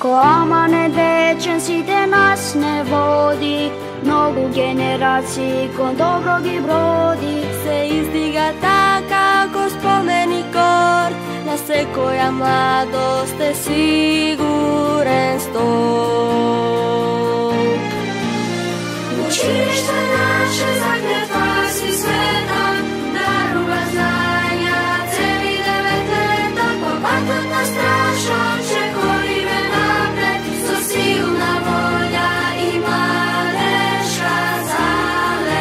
Ko amane dečen si te nas ne vodi, mnogu generaciji kon dobrog i brodi. Se izdiga taka ko spomeni kord, na se koja mladost te siguren stop. Učilište naše zakljetva si sveta, daruga znanja, celi 9 leta, popatutna strašo, čekolive napred, so silna volja i mladeša zalet.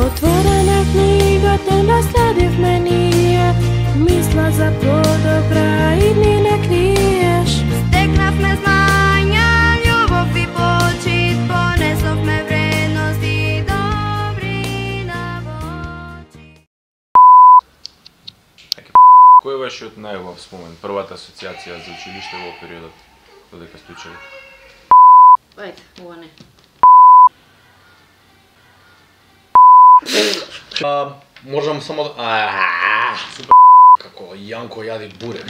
Otvorena knjiga te naslediv menije, misla za podobra i ni ne kriješ. Steknav me znanja, ljubav i počit, ponesov me vrednosti, dobrina voći. Кој е вашиот најубав спомен, првата асоциација за училиште во периодот додека сте учели? Ајде, ова не. Можам само да... Супер, како Јанко јади буре.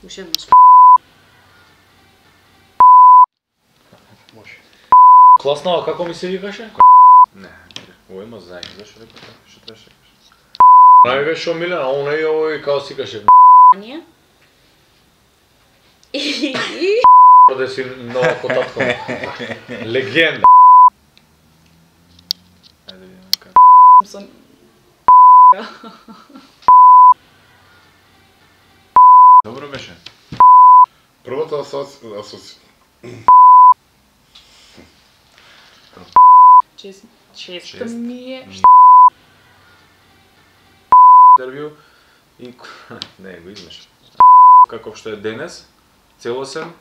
Уште еднаш. Може. Класнава, како ми се викаше? Не, ово има заедно, зашто реков така, што требаше да кажеш? Највеше омилена, а оно и овој као си каше. Anja. Да си нова потатко. Легенда. Ајде да видиме како. Sam Добро беше. Првата često mi je. Интервју и не го измеш. Каков што е денес, целосен.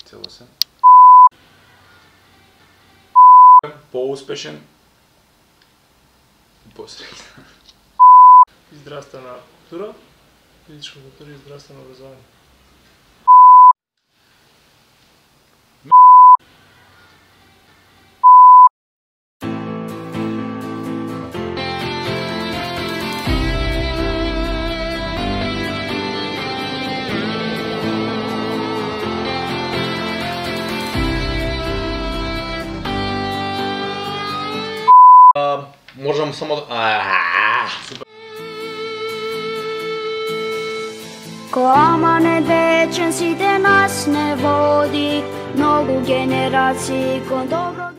Целосен. Поуспешен. Посреден. Здравствена култура, физичка култура и здравствено образование. Можам само да... Супер. Ko amane dečen si te nas ne vodi, mnogu generaciji kon dobro